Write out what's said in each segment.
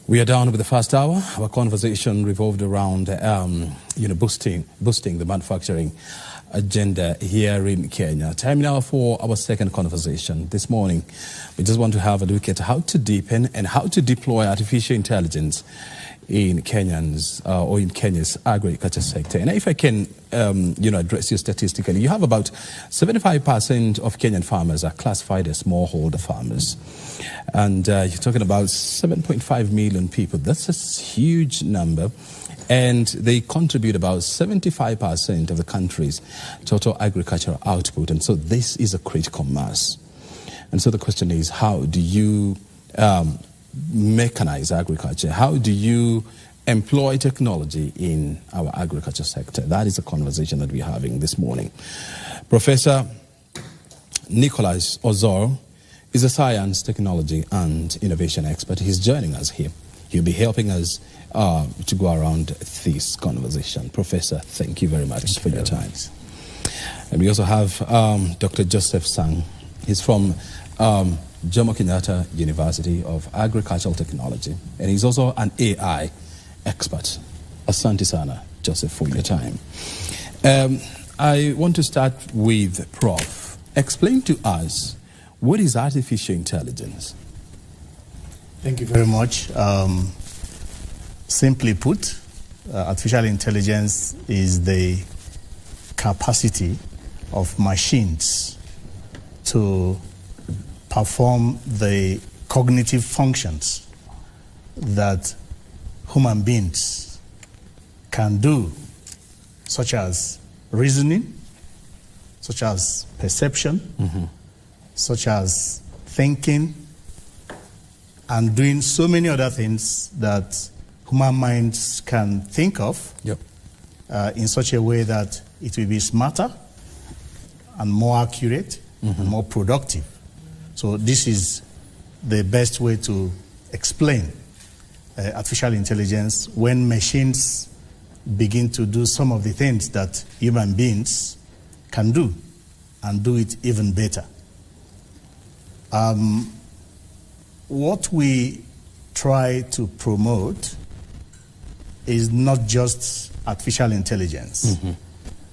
We are down with the first hour. Our conversation revolved around, boosting the manufacturing agenda here in Kenya. Time now for our second conversation. This morning, we just want to have a look at how to deepen and how to deploy artificial intelligence in Kenya's agriculture sector. And if I can, address you statistically, you have about 75% of Kenyan farmers are classified as smallholder farmers. And you're talking about 7.5 million people. That's a huge number. And they contribute about 75% of the country's total agricultural output. And so this is a critical mass. And so the question is, how do you mechanize agriculture? How do you employ technology in our agriculture sector? That is a conversation that we're having this morning. Professor Nicholas Ozor is a science, technology, and innovation expert. He's joining us here. He'll be helping us to go around this conversation. Professor, thank you very much for your time. And we also have Dr. Joseph Sang. He's from Jomo Kenyatta University of Agricultural Technology, and he's also an AI expert. Asante sana, Joseph, for your time. I want to start with Prof. Explain to us, what is artificial intelligence? Thank you very much. Simply put, artificial intelligence is the capacity of machines to perform the cognitive functions that human beings can do, such as reasoning, such as perception, such as thinking, and doing so many other things that human minds can think of in such a way that it will be smarter and more accurate and more productive. So this is the best way to explain artificial intelligence, when machines begin to do some of the things that human beings can do and do it even better. What we try to promote is not just artificial intelligence,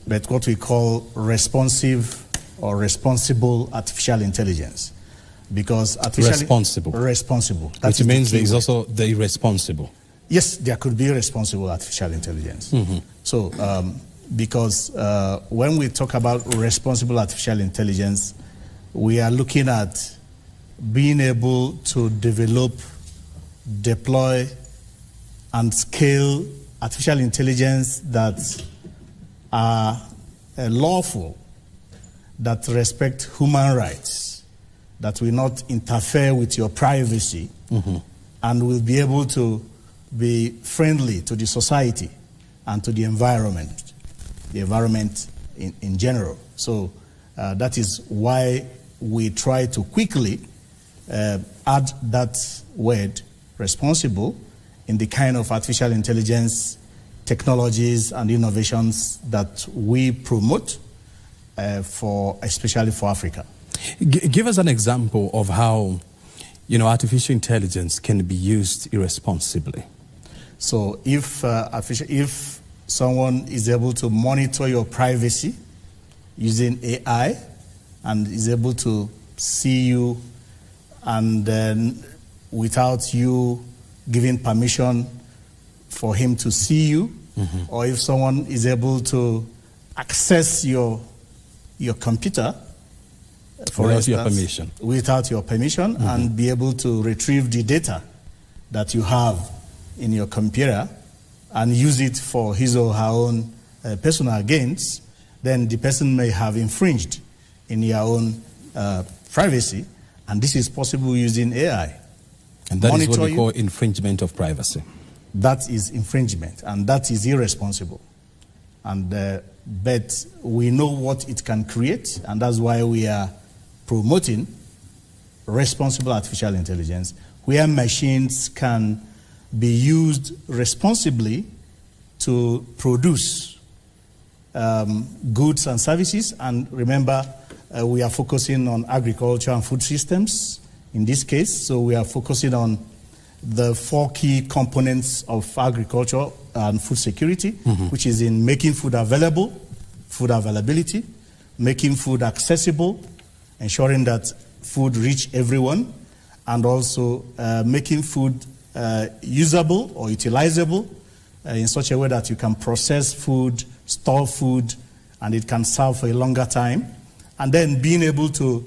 but what we call responsive or responsible artificial intelligence. Because responsible. Which means there is also the irresponsible. Yes, there could be responsible artificial intelligence. So, because when we talk about responsible artificial intelligence, we are looking at being able to develop, deploy, and scale artificial intelligence that are lawful, that respect human rights, that will not interfere with your privacy, and will be able to be friendly to the society and to the environment in general. So that is why we try to quickly add that word, responsible, in the kind of artificial intelligence technologies and innovations that we promote, especially for Africa. Give us an example of how, artificial intelligence can be used irresponsibly. So if someone is able to monitor your privacy using AI and is able to see you, and then without you giving permission for him to see you, or if someone is able to access your computer, for instance, without your permission, and be able to retrieve the data that you have in your computer and use it for his or her own personal gains, then the person may have infringed in your own privacy, and this is possible using AI. And that is what we call infringement of privacy. That is infringement, and that is irresponsible. And but we know what it can create, and that's why we are promoting responsible artificial intelligence, where machines can be used responsibly to produce goods and services. And remember, we are focusing on agriculture and food systems in this case, so we are focusing on the 4 key components of agriculture and food security, which is in making food available, food availability, making food accessible, ensuring that food reach everyone, and also making food usable or utilizable in such a way that you can process food, store food, and it can serve for a longer time. And then being able to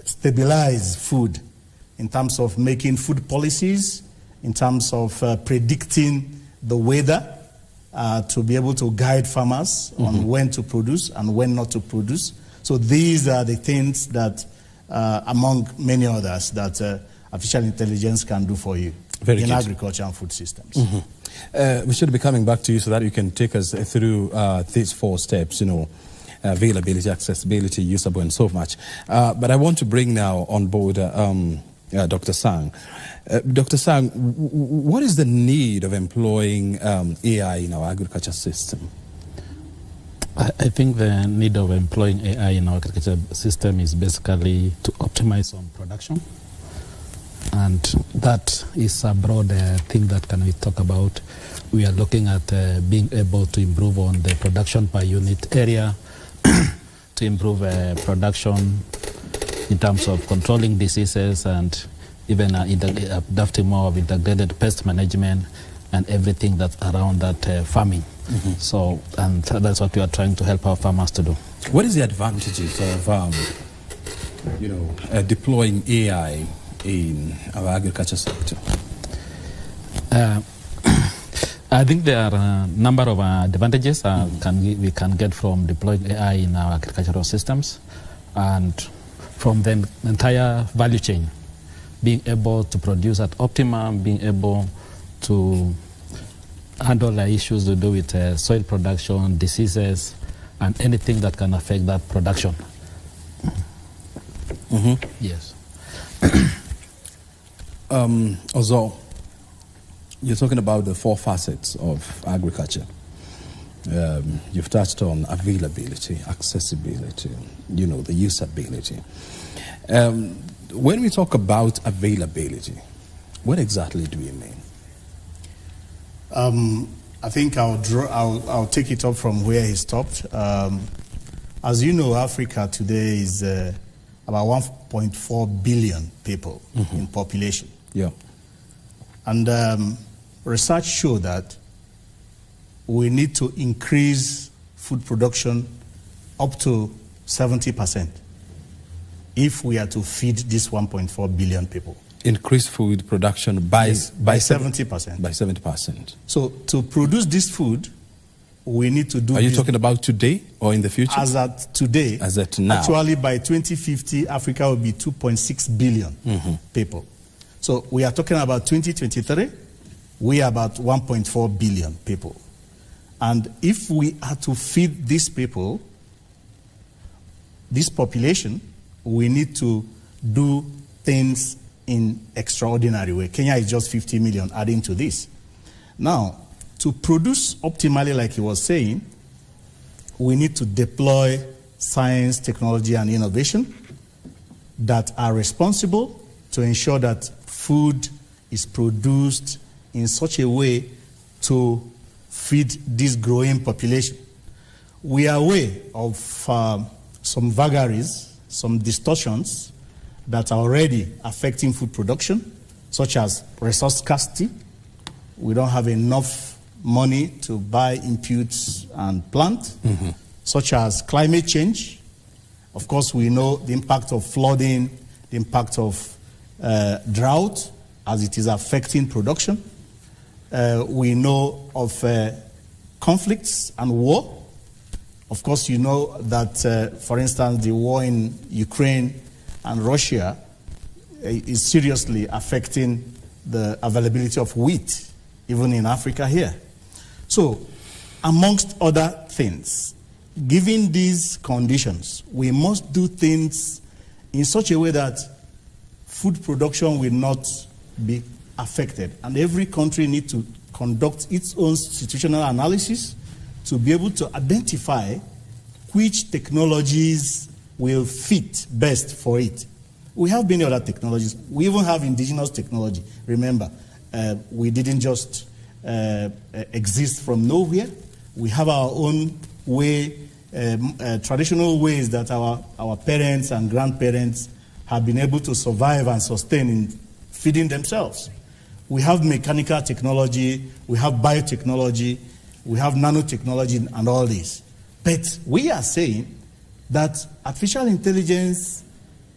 stabilize food in terms of making food policies, in terms of predicting the weather, to be able to guide farmers on when to produce and when not to produce. So these are the things that, among many others, that artificial intelligence can do for you in agriculture and food systems. We should be coming back to you so that you can take us through these 4 steps, availability, accessibility, usable, and so much. But I want to bring now on board Dr. Sang. Dr. Sang, what is the need of employing AI in our agriculture system? I think the need of employing AI in our agriculture system is basically to optimize on production. And that is a broad thing that can we talk about. We are looking at being able to improve on the production per unit area, to improve production in terms of controlling diseases and even adopting more of integrated pest management and everything that's around that farming. So, and that's what we are trying to help our farmers to do. What is the advantages of, deploying AI in our agriculture sector? I think there are a number of advantages we can get from deploying AI in our agricultural systems, and from the entire value chain, being able to produce at optimum, being able to handle the issues to do with soil production, diseases, and anything that can affect that production. Yes. Ozor, you're talking about the 4 facets of agriculture. You've touched on availability, accessibility, the usability. When we talk about availability, what exactly do we mean? I think I'll take it up from where he stopped. As you know, Africa today is about 1.4 billion people in population. Yeah. And research shows that we need to increase food production up to 70% if we are to feed this 1.4 billion people. Increase food production by 70%. By 70%. So to produce this food, we need to do... Are you talking about today or in the future? As at today. As at now. Actually, by 2050, Africa will be 2.6 billion people. So we are talking about 2023, we are about 1.4 billion people. And if we are to feed these people, this population, we need to do things in extraordinary way. Kenya is just 50 million adding to this. Now, to produce optimally, like he was saying, we need to deploy science, technology, and innovation that are responsible to ensure that food is produced in such a way to feed this growing population. We are aware of some vagaries, some distortions that are already affecting food production, such as resource scarcity. We don't have enough money to buy inputs and plant, such as climate change. Of course, we know the impact of flooding, the impact of drought as it is affecting production. We know of conflicts and war. Of course, you know that, for instance, the war in Ukraine and Russia is seriously affecting the availability of wheat, even in Africa here. So, amongst other things, given these conditions, we must do things in such a way that food production will not be affected. And every country needs to conduct its own situational analysis to be able to identify which technologies will fit best for it. We have many other technologies. We even have indigenous technology. Remember, we didn't just exist from nowhere. We have our own way, traditional ways that our parents and grandparents have been able to survive and sustain in feeding themselves. We have mechanical technology, we have biotechnology, we have nanotechnology and all this. But we are saying that artificial intelligence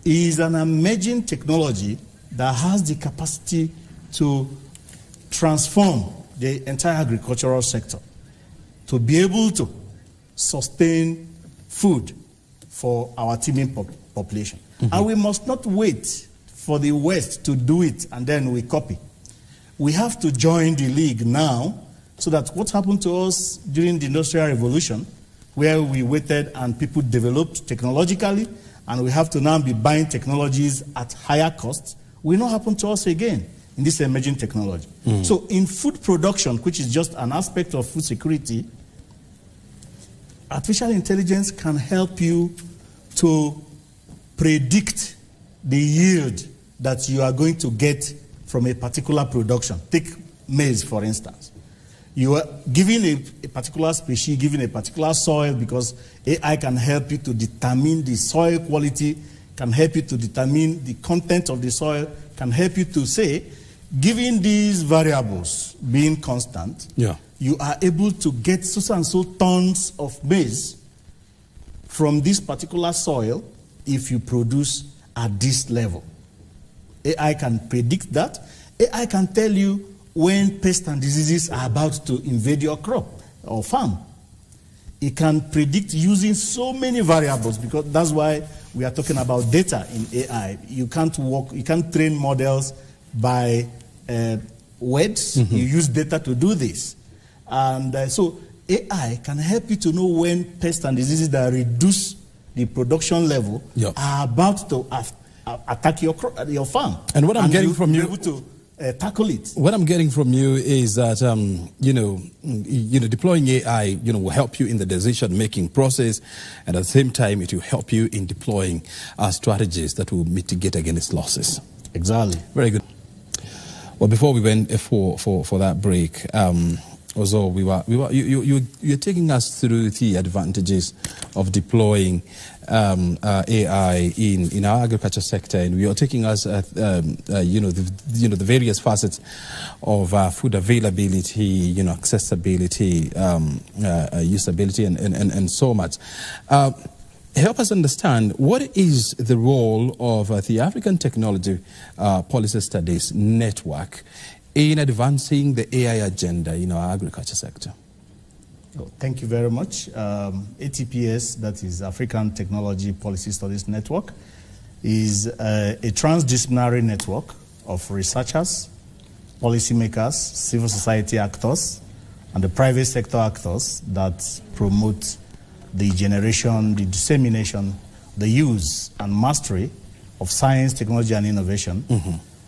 is an emerging technology that has the capacity to transform the entire agricultural sector, to be able to sustain food for our teeming population. Mm-hmm. And we must not wait for the West to do it and then we copy. We have to join the league now so that what happened to us during the Industrial Revolution, where we waited and people developed technologically, and we have to now be buying technologies at higher costs, will not happen to us again in this emerging technology. Mm. So in food production, which is just an aspect of food security, artificial intelligence can help you to predict the yield that you are going to get from a particular production. Take maize, for instance. You are given a particular species, given a particular soil, because AI can help you to determine the soil quality, can help you to determine the content of the soil, can help you to say, given these variables being constant, you are able to get so and so tons of maize from this particular soil if you produce at this level. AI can predict that. AI can tell you when pests and diseases are about to invade your crop or farm. It can predict using so many variables, because that's why we are talking about data in AI. You can't train models by words. Mm-hmm. You use data to do this. And so AI can help you to know when pests and diseases that reduce the production level are about to attack your farm. And what I'm getting from you, able to tackle it. What I'm getting from you is that deploying AI will help you in the decision-making process, and at the same time it will help you in deploying strategies that will mitigate against losses. Exactly. Very good. Well, before we went for that break, Ozor, you're taking us through the advantages of deploying AI in our agriculture sector, and we are taking us the various facets of food availability, accessibility, usability, and so much. Help us understand, what is the role of the African Technology Policy Studies Network in advancing the AI agenda in our agriculture sector? Thank you very much. ATPS, that is African Technology Policy Studies Network, is a transdisciplinary network of researchers, policymakers, civil society actors, and the private sector actors that promote the generation, the dissemination, the use, and mastery of science, technology, and innovation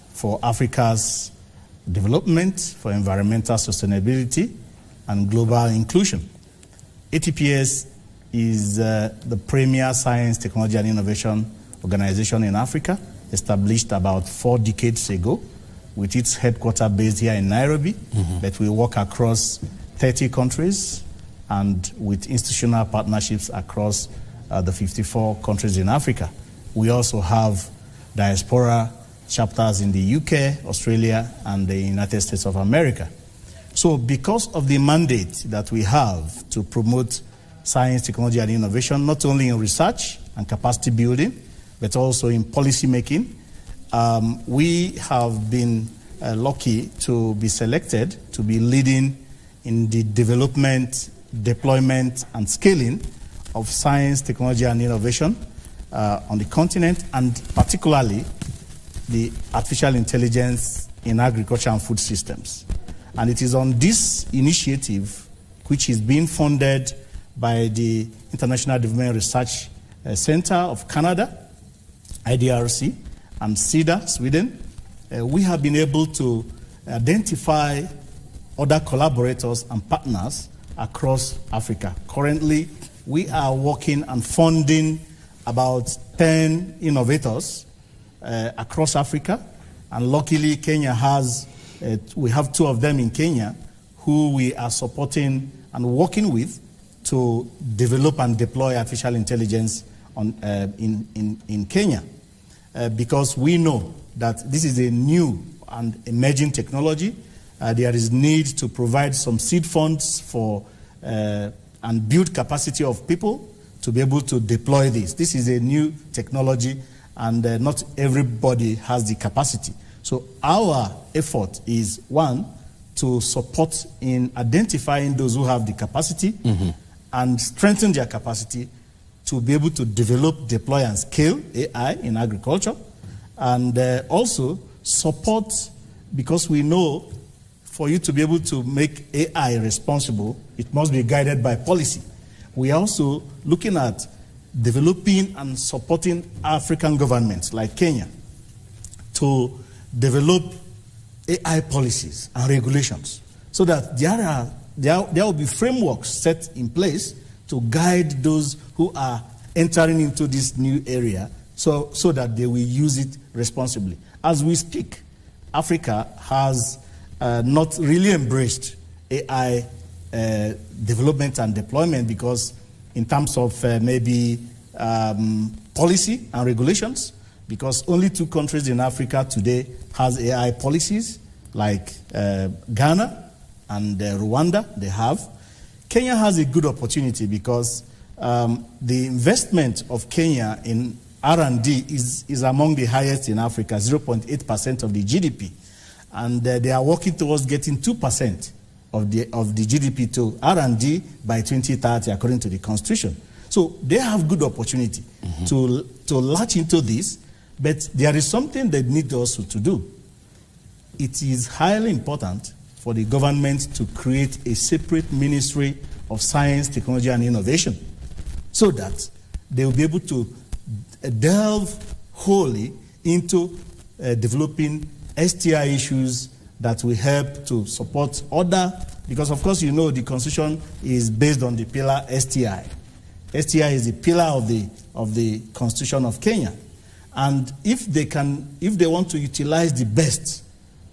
for Africa's development, for environmental sustainability, and global inclusion. ATPS is the premier science, technology, and innovation organization in Africa, established about 4 decades ago, with its headquarters based here in Nairobi, but we work across 30 countries and with institutional partnerships across the 54 countries in Africa. We also have diaspora chapters in the UK, Australia, and the United States of America. So because of the mandate that we have to promote science, technology, and innovation, not only in research and capacity building, but also in policy making, we have been lucky to be selected to be leading in the development, deployment, and scaling of science, technology, and innovation on the continent, and particularly the artificial intelligence in agriculture and food systems. And it is on this initiative, which is being funded by the International Development Research Center of Canada, IDRC, and CEDA, Sweden, we have been able to identify other collaborators and partners across Africa. Currently, we are working and funding about 10 innovators across Africa. And luckily, Kenya has, we have 2 of them in Kenya who we are supporting and working with to develop and deploy artificial intelligence in Kenya. Because we know that this is a new and emerging technology. There is need to provide some seed funds for and build capacity of people to be able to deploy this. This is a new technology, and not everybody has the capacity. So our effort is, one, to support in identifying those who have the capacity and strengthen their capacity to be able to develop, deploy, and scale AI in agriculture. And also support, because we know for you to be able to make AI responsible, it must be guided by policy. We are also looking at developing and supporting African governments like Kenya to develop AI policies and regulations so that there will be frameworks set in place to guide those who are entering into this new area so that they will use it responsibly. As we speak, Africa has not really embraced AI development and deployment because in terms of maybe policy and regulations, because only 2 countries in Africa today has AI policies, like Ghana and Rwanda, they have. Kenya has a good opportunity because the investment of Kenya in R&D is among the highest in Africa, 0.8% of the GDP. And they are working towards getting 2% of the GDP to R&D by 2030, according to the Constitution. So they have good opportunity to latch into this, but there is something they need also to do. It is highly important for the government to create a separate Ministry of Science, Technology, and Innovation so that they will be able to delve wholly into developing STI issues that will help to support other, because of course you know the Constitution is based on the pillar STI. STI is the pillar of the Constitution of Kenya. And if they want to utilize the best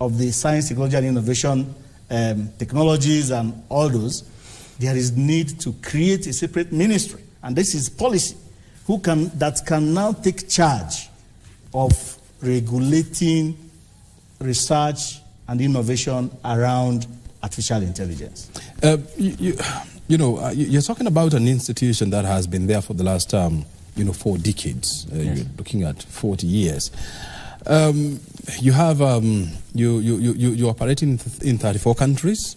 of the science, technology, and innovation technologies and all those, there is need to create a separate ministry. And this is policy that can now take charge of regulating research and innovation around artificial intelligence. You're talking about an institution that has been there for the last 4 decades. Yes. You're looking at 40 years. You have you operate in 34 countries.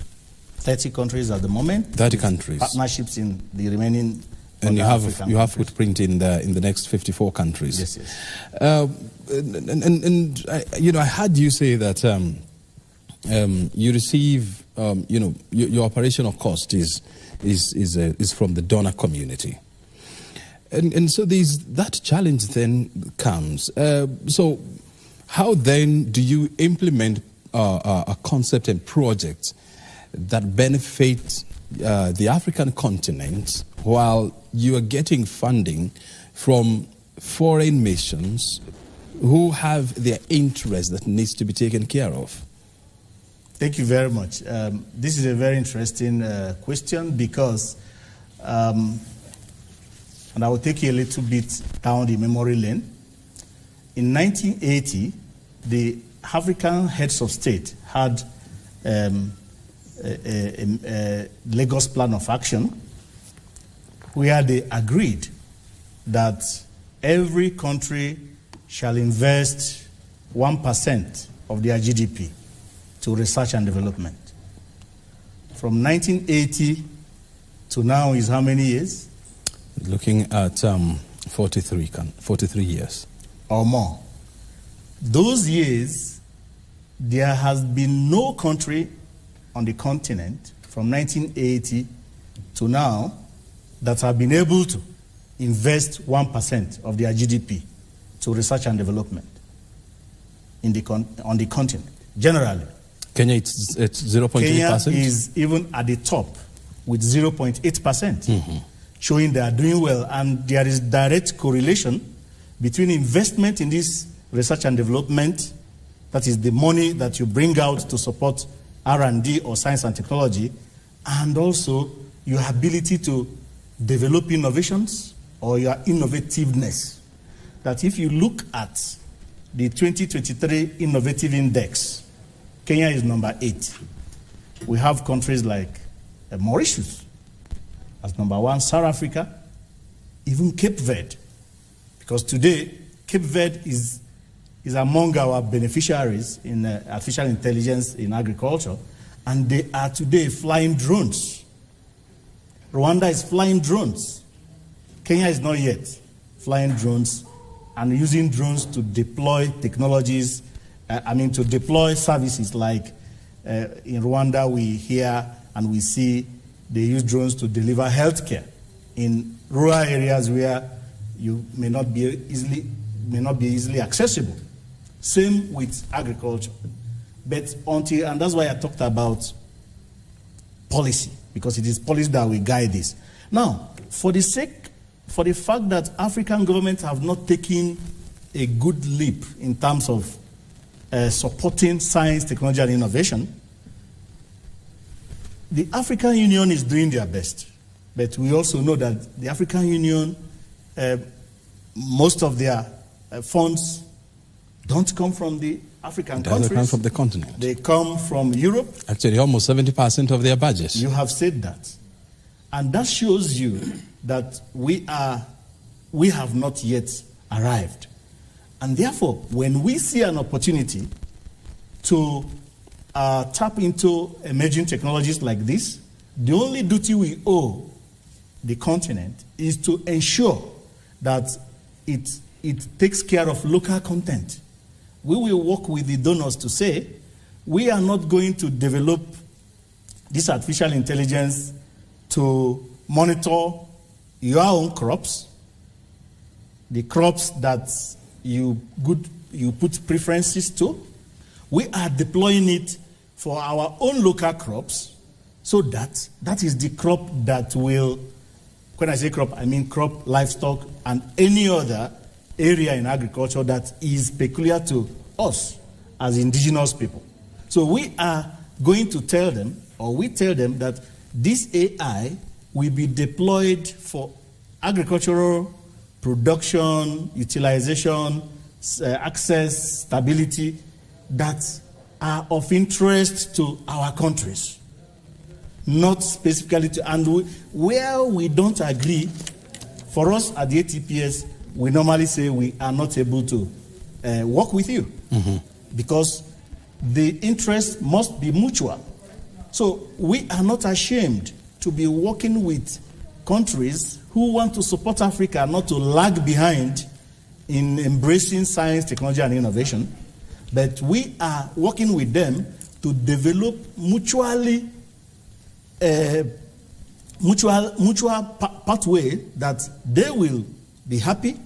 30 countries at the moment. 30 countries. Partnerships in the remaining. And you have footprint in the next 54 countries. Yes, yes. I heard you say that you receive your operational cost is from the donor community. And so that challenge then comes. So how then do you implement a concept and project that benefit the African continent while you are getting funding from foreign missions who have their interests that needs to be taken care of? Thank you very much. This is a very interesting question because and I will take you a little bit down the memory lane. In 1980, the African heads of state had a Lagos Plan of Action where they agreed that every country shall invest 1% of their GDP to research and development. From 1980 to now is how many years? Looking at 43 years. Or more. Those years, there has been no country on the continent from 1980 to now that have been able to invest 1% of their GDP to research and development on the continent, generally. Kenya, it's 0.8%? Kenya is even at the top with 0.8%, showing they are doing well. And there is direct correlation between investment in this research and development, that is the money that you bring out to support R&D or science and technology, and also your ability to develop innovations or your innovativeness. That if you look at the 2023 Innovative Index, Kenya is number 8. We have countries like Mauritius as number 1, South Africa, even Cape Verde. Because today, Cape Verde is among our beneficiaries in artificial intelligence in agriculture, and they are today flying drones. Rwanda is flying drones. Kenya is not yet flying drones and using drones to deploy technologies, to deploy services like in Rwanda we hear and we see they use drones to deliver healthcare in rural areas where you may not be easily accessible. Same with agriculture. But and that's why I talked about policy, because it is policy that will guide this. Now, for the fact that African governments have not taken a good leap in terms of supporting science, technology, and innovation, the African Union is doing their best. But we also know that the African Union, most of their funds don't come from the African countries. They come from the continent. They come from Europe. Actually, almost 70% of their budget. You have said that. And that shows you that we have not yet arrived. And therefore, when we see an opportunity to tap into emerging technologies like this, the only duty we owe the continent is to ensure that it takes care of local content. We will work with the donors to say, we are not going to develop this artificial intelligence to monitor your own crops, the crops that you put preferences to. We are deploying it for our own local crops, so that is the crop that will, when I say crop, I mean crop, livestock, and any other area in agriculture that is peculiar to us as indigenous people. So we are going to tell them, or we tell them, that this AI will be deployed for agricultural production, utilization, access, stability that are of interest to our countries, not specifically to, and where we don't agree, for us at the ATPS, we normally say we are not able to work with you, because the interest must be mutual. So we are not ashamed to be working with countries who want to support Africa, not to lag behind in embracing science, technology, and innovation, but we are working with them to develop mutual pathway that they will be happy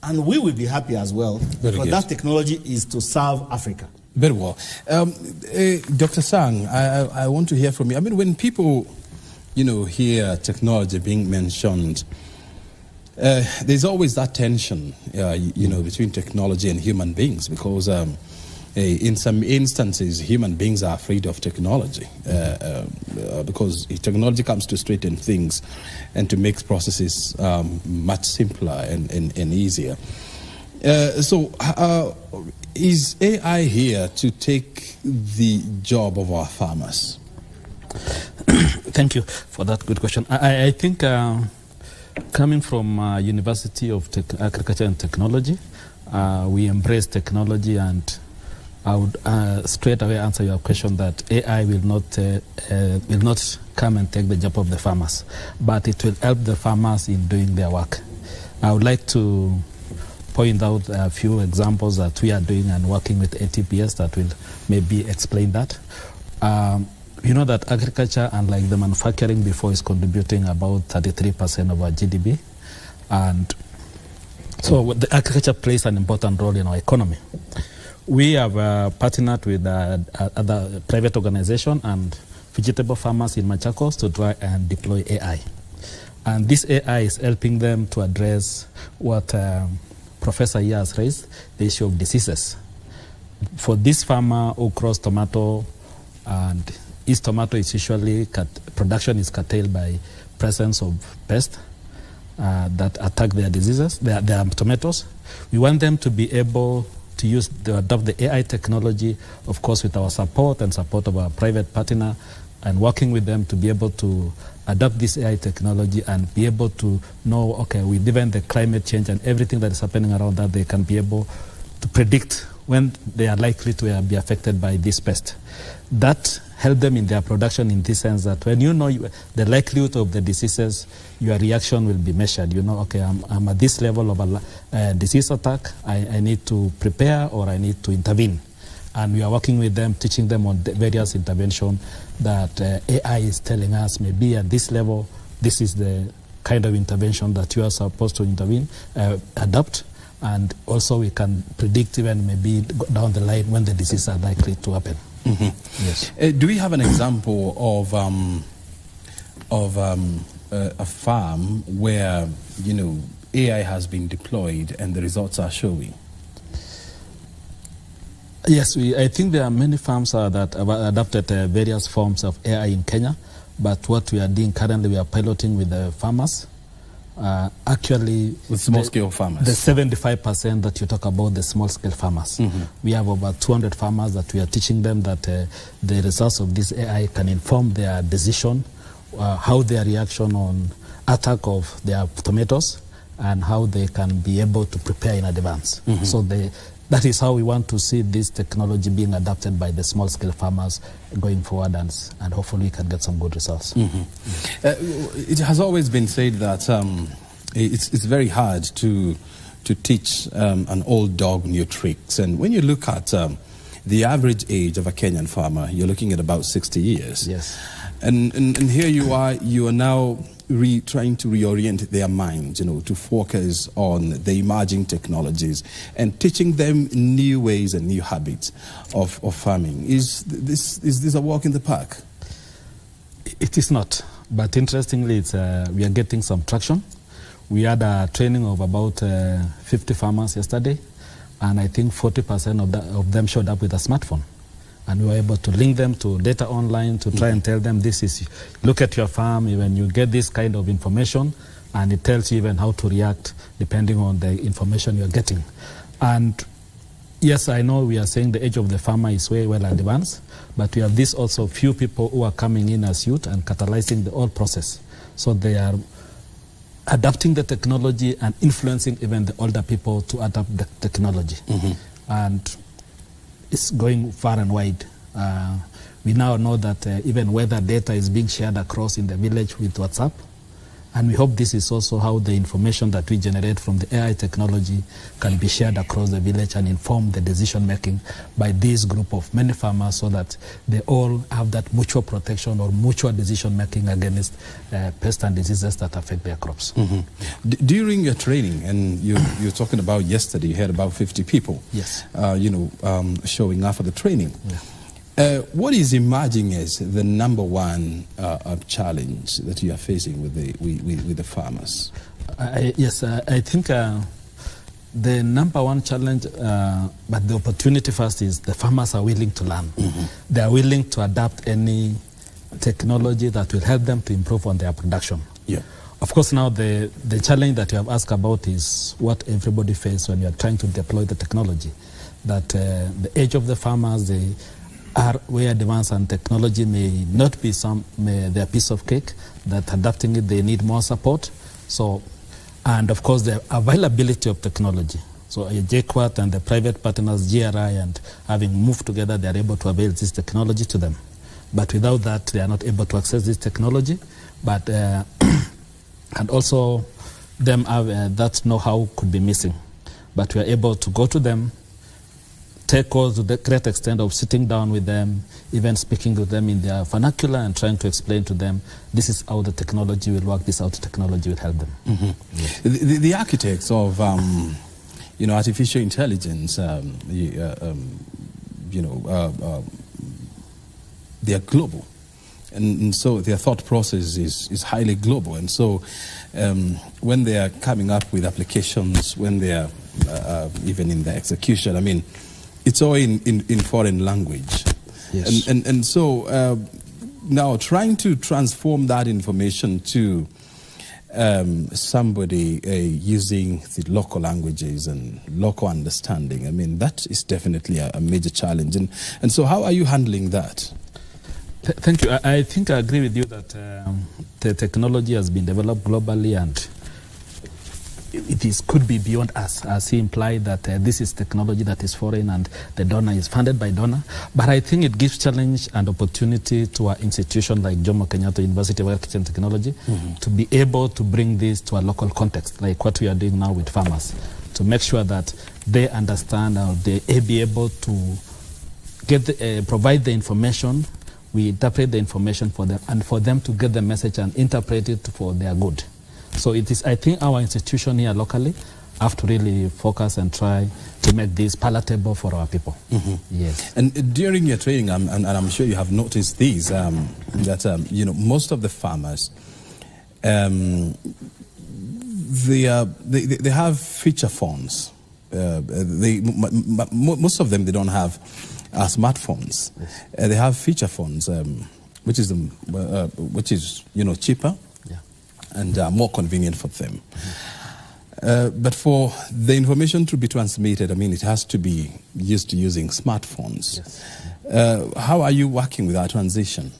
and we will be happy as well. Because that technology is to serve Africa. Very well. Dr. Sang, I want to hear from you. I mean, when people, hear technology being mentioned, there's always that tension, between technology and human beings, because in some instances, human beings are afraid of technology because technology comes to straighten things and to make processes much simpler and easier. So is AI here to take the job of our farmers? Thank you for that good question. I think coming from University of Agriculture and Technology, we embrace technology, and I would straight away answer your question that AI will not come and take the job of the farmers, but it will help the farmers in doing their work. I would like to point out a few examples that we are doing and working with ATPS that will maybe explain that. You know that agriculture, unlike the manufacturing before, is contributing about 33% of our GDP. And so the agriculture plays an important role in our economy. We have partnered with other private organizations and vegetable farmers in Machakos to try and deploy AI. And this AI is helping them to address what Prof. Professor here has raised, the issue of diseases. For this farmer who grows tomato, and his tomato is usually production is curtailed by presence of pests that attack their diseases, their tomatoes. We want them to be able to adopt the AI technology, of course, with our support and support of our private partner, and working with them to be able to adopt this AI technology and be able to know, okay, given the climate change and everything that is happening around that, they can be able to predict when they are likely to be affected by this pest. That help them in their production in this sense that when you know the likelihood of the diseases, your reaction will be measured. You know, okay, I'm at this level of a disease attack, I need to prepare or I need to intervene. And we are working with them, teaching them on the various interventions that AI is telling us maybe at this level, this is the kind of intervention that you are supposed to adopt. And also we can predict even maybe down the line when the diseases are likely to happen. Mm-hmm. Yes. Do we have an example of a farm where, you know, AI has been deployed and the results are showing? Yes, I think there are many farms that have adopted various forms of AI in Kenya, but what we are doing currently, we are piloting with the farmers. Actually, with small-scale farmers, the 75% that you talk about, the small-scale farmers. Mm-hmm. We have over 200 farmers that we are teaching them that the results of this AI can inform their decision, how their reaction on attack of their tomatoes, and how they can be able to prepare in advance. Mm-hmm. So that is how we want to see this technology being adopted by the small-scale farmers going forward, and hopefully we can get some good results. Mm-hmm. It has always been said that it's very hard to teach an old dog new tricks. And when you look at the average age of a Kenyan farmer, you're looking at about 60 years. Yes. And here you are now trying to reorient their minds, you know, to focus on the emerging technologies and teaching them new ways and new habits of farming. Is this a walk in the park? It is not, but interestingly, we are getting some traction. We had a training of about 50 farmers yesterday, and I think 40% of them showed up with a smartphone. And we were able to link them to data online to try and tell them look at your farm, when you get this kind of information, and it tells you even how to react depending on the information you're getting. And yes, I know we are saying the age of the farmer is way well advanced, but we have this also few people who are coming in as youth and catalyzing the whole process. So they are adapting the technology and influencing even the older people to adapt the technology. Mm-hmm. And it's going far and wide. We now know that even weather data is being shared across in the village with WhatsApp. And we hope this is also how the information that we generate from the AI technology can be shared across the village and inform the decision making by this group of many farmers, so that they all have that mutual protection or mutual decision making against pests and diseases that affect their crops. Mm-hmm. During your training, and you're talking about yesterday, you had about 50 people, yes, showing up for the training. Yeah. What is emerging as the number one challenge that you are facing with the farmers? Yes, I think the number one challenge, but the opportunity first, is the farmers are willing to learn. Mm-hmm. They are willing to adapt any technology that will help them to improve on their production. Yeah. Of course, now the challenge that you have asked about is what everybody faces when you are trying to deploy the technology. That the age of the farmers, they are way advanced, and technology may not be their piece of cake, that adapting it, they need more support. So, and of course the availability of technology. So JKUAT and the private partners, GRI, and having moved together, they are able to avail this technology to them. But without that, they are not able to access this technology. But, and also them have that know-how could be missing. But we are able to go to them, take calls to the great extent of sitting down with them, even speaking to them in their vernacular and trying to explain to them, this is how the technology will work, this is how the technology will help them. Mm-hmm. Yes. The architects of artificial intelligence, they are global. And so their thought process is highly global. And so when they are coming up with applications, when they are even in the execution. I mean, it's all in foreign language. Yes. And so now trying to transform that information to somebody using the local languages and local understanding, I mean, that is definitely a major challenge. And so how are you handling that? Thank you. I think I agree with you that the technology has been developed globally, and could be beyond us, as he implied that this is technology that is foreign and the donor is funded by donor. But I think it gives challenge and opportunity to our institution like Jomo Kenyatta University of Architecture and Technology to be able to bring this to a local context, like what we are doing now with farmers, to make sure that they understand or they be able to get provide the information. We interpret the information for them, and for them to get the message and interpret it for their good. So it is, I think, our institution here locally have to really focus and try to make this palatable for our people. Yes. And during your training, and I'm sure you have noticed these, that you know, most of the farmers, they have feature phones. Most of them, they don't have smartphones. Yes. They have feature phones, which is you know, cheaper and more convenient for them. But for the information to be transmitted, I mean, it has to be used to using smartphones. Yes. How are you working with that transition?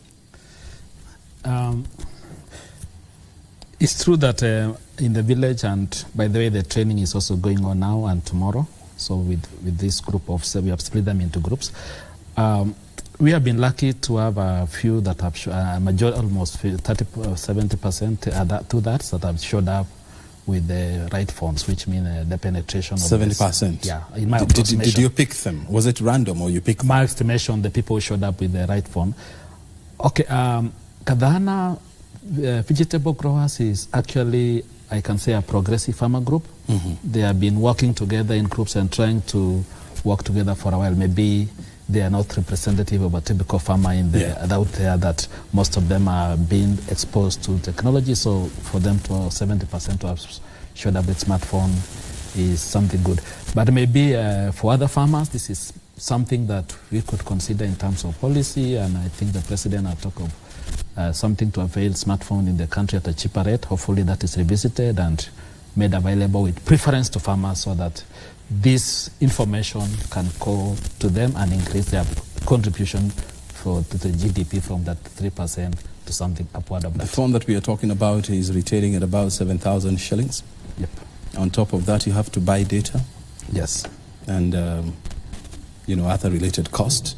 It's true that in the village, and by the way, the training is also going on now and tomorrow. So with this group of, we have split them into groups. We have been lucky to have a few that have majority, almost 70% that have showed up with the right phones, which means the penetration of 70%. Yeah. In my did you pick them? Was it random or you picked them? My estimation, the people who showed up with the right phone. Okay, Kadhana vegetable growers is actually, I can say, a progressive farmer group. They have been working together in groups and trying to work together for a while. Maybe they are not representative of a typical farmer out there, that most of them are being exposed to technology. So for them to 70% to have showed up with smartphone is something good. But maybe for other farmers, this is something that we could consider in terms of policy. And I think the president has talked of something to avail smartphone in the country at a cheaper rate. Hopefully that is revisited and made available with preference to farmers, so that this information can go to them and increase their contribution to the GDP from that 3% to something upward of that. The phone that we are talking about is retailing at about 7,000 shillings. Yep. On top of that, you have to buy data. Yes. And you know, other related costs.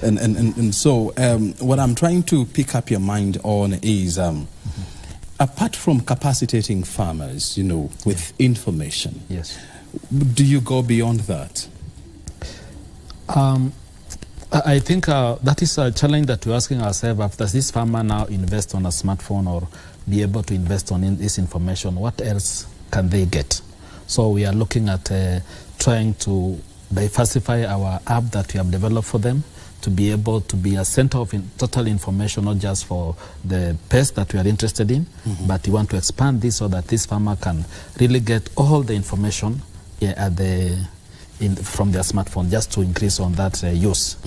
And so what I'm trying to pick up your mind on is, apart from capacitating farmers, you know, with information. Yes. Do you go beyond that? I think that is a challenge that we're asking ourselves. Does this farmer now invest on a smartphone or be able to invest on this information? What else can they get? So we are looking at trying to diversify our app that we have developed for them, to be able to be a center of total information, not just for the pest that we are interested in, but we want to expand this so that this farmer can really get all the information from their smartphone, just to increase on that use,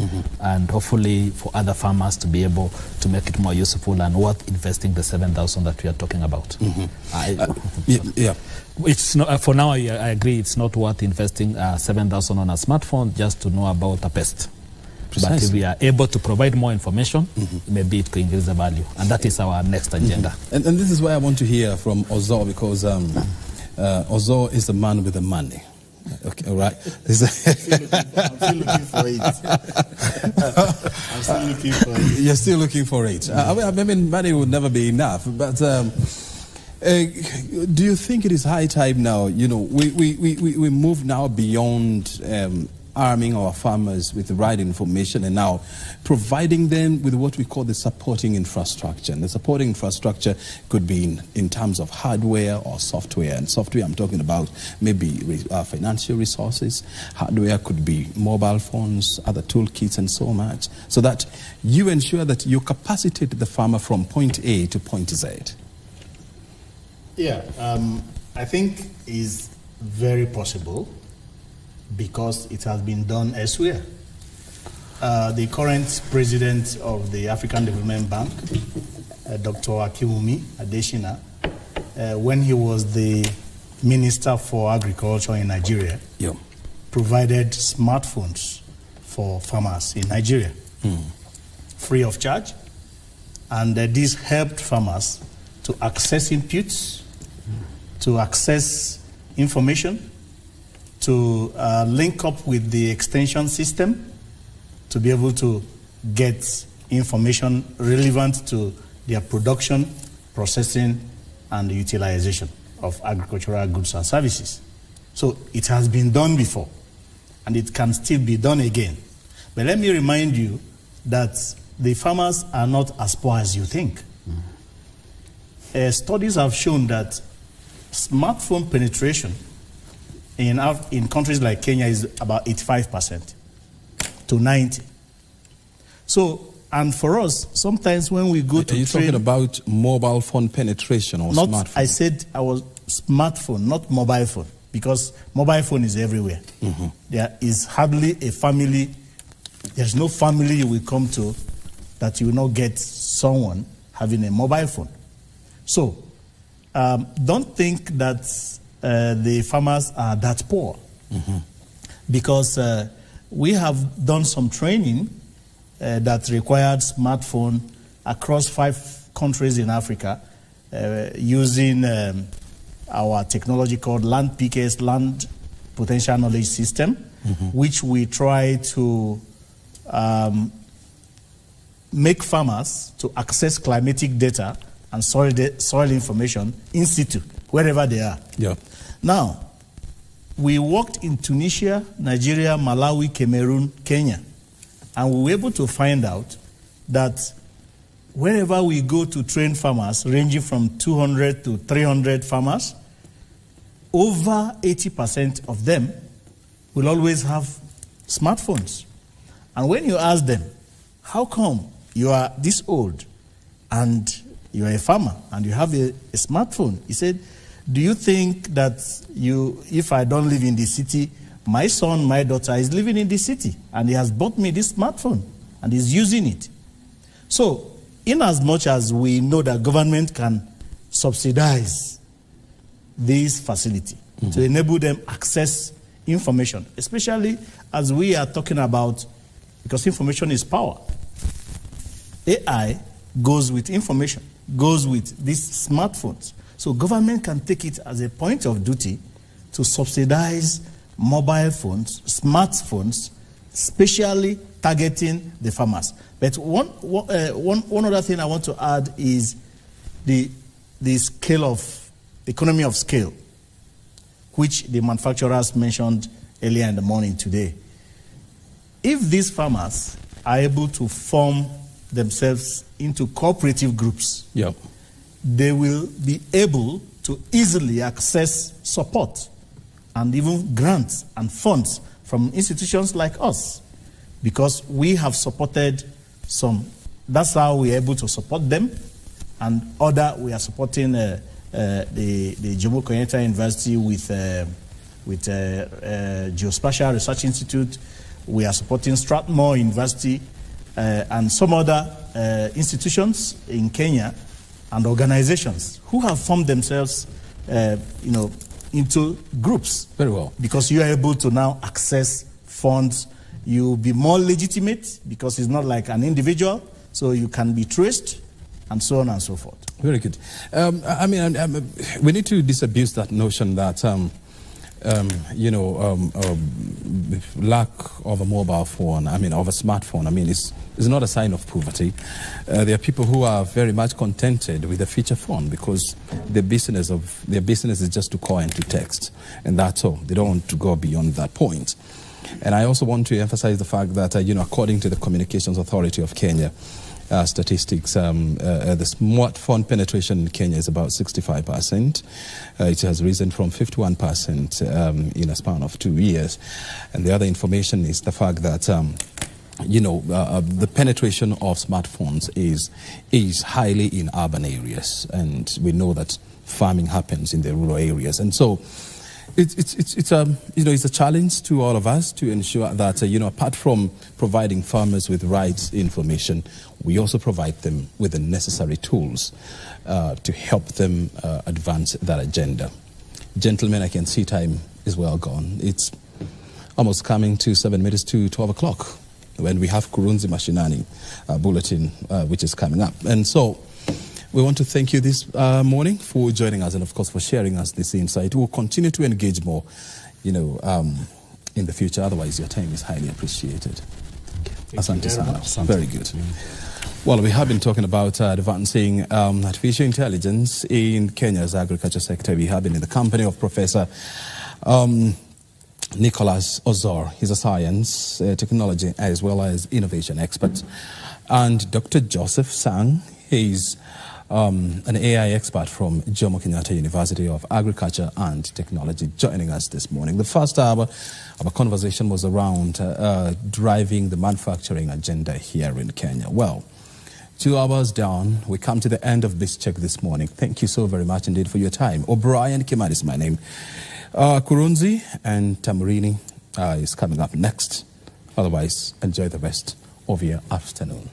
and hopefully for other farmers to be able to make it more useful and worth investing the 7,000 that we are talking about. It's not, for now, I agree, it's not worth investing 7,000 on a smartphone just to know about a pest. Precisely. But if we are able to provide more information, maybe it can increase the value. And that is our next agenda. And this is why I want to hear from Ozor, because Ozor is the man with the money. Okay, all right. I'm still looking for it. I'm still looking for it. You're still looking for it. I mean, money would never be enough. But do you think it is high time now? You know, we move now beyond arming our farmers with the right information and now providing them with what we call the supporting infrastructure. And the supporting infrastructure could be in terms of hardware or software. And software, I'm talking about maybe financial resources. Hardware could be mobile phones, other toolkits and so much, so that you ensure that you capacitate the farmer from point A to point Z. Yeah, I think is very possible. because it has been done elsewhere. The current president of the African Development Bank, Dr. Akinwumi Adesina, when he was the Minister for Agriculture in Nigeria, provided smartphones for farmers in Nigeria, free of charge. And this helped farmers to access inputs, to access information, to link up with the extension system, to be able to get information relevant to their production, processing, and utilization of agricultural goods and services. So it has been done before, and it can still be done again. But let me remind you that the farmers are not as poor as you think. Studies have shown that smartphone penetration in countries like Kenya is about 85% to 90%. So, and for us, sometimes when we go to Are you talking about mobile phone penetration or smartphone? I said I was smartphone, not mobile phone, because mobile phone is everywhere. There is hardly a family, there's no family you will come to that you will not get someone having a mobile phone. So, don't think that the farmers are that poor, because we have done some training that required smartphone across 5 countries in Africa using our technology called Land PKS, Land Potential Knowledge System, which we try to make farmers to access climatic data and soil information in situ, wherever they are. Now, we worked in Tunisia, Nigeria, Malawi, Cameroon, Kenya, and we were able to find out that wherever we go to train farmers, ranging from 200 to 300 farmers, over 80% of them will always have smartphones. And when you ask them, how come you are this old and you are a farmer and you have a smartphone? He said, do you think that if I don't live in the city, my son, my daughter is living in the city and he has bought me this smartphone and is using it? So, in as much as we know that government can subsidize this facility to enable them access information, especially as we are talking about, because information is power. AI goes with information, goes with these smartphones. So government can take it as a point of duty to subsidize mobile phones, smartphones, especially targeting the farmers. But one other thing I want to add is the scale of, economy of scale, which the manufacturers mentioned earlier in the morning today. If these farmers are able to form themselves into cooperative groups, they will be able to easily access support and even grants and funds from institutions like us, because we have supported some. That's how we're able to support them, and we are supporting the Jomo Kenyatta University with Geospatial Research Institute. We are supporting Strathmore University and some other institutions in Kenya and organizations who have formed themselves, into groups. Very well. Because you are able to now access funds. You'll be more legitimate because it's not like an individual, so you can be traced, and so on and so forth. Very good. We need to disabuse that notion that, lack of a mobile phone, of a smartphone, is not a sign of poverty. There are people who are very much contented with a feature phone because their business is just to call and to text, and that's all. They don't want to go beyond that point. And I also want to emphasize the fact that, according to the Communications Authority of Kenya, statistics, the smartphone penetration in Kenya is about 65%. It has risen from 51% in a span of 2 years. And the other information is the fact that, the penetration of smartphones is highly in urban areas. And we know that farming happens in the rural areas. And so It's a challenge to all of us to ensure that apart from providing farmers with right information, we also provide them with the necessary tools to help them advance that agenda. Gentlemen, I can see time is well gone. It's almost coming to 7 minutes to 12 o'clock when we have Kurunzi Mashinani bulletin, which is coming up. And so we want to thank you this morning for joining us and, of course, for sharing us this insight. We'll continue to engage more, in the future. Otherwise, your time is highly appreciated. Asante sana. Very good. Well, we have been talking about advancing artificial intelligence in Kenya's agriculture sector. We have been in the company of Professor Nicholas Ozor. He's a science, technology, as well as innovation expert. And Dr. Joseph Sang, he's an AI expert from Jomo Kenyatta University of Agriculture and Technology, joining us this morning. The first hour of our conversation was around driving the manufacturing agenda here in Kenya. Well, 2 hours down, we come to the end of this check this morning. Thank you so very much indeed for your time. O'Brien Kimani is my name. Kurunzi and Tamurini is coming up next. Otherwise, enjoy the rest of your afternoon.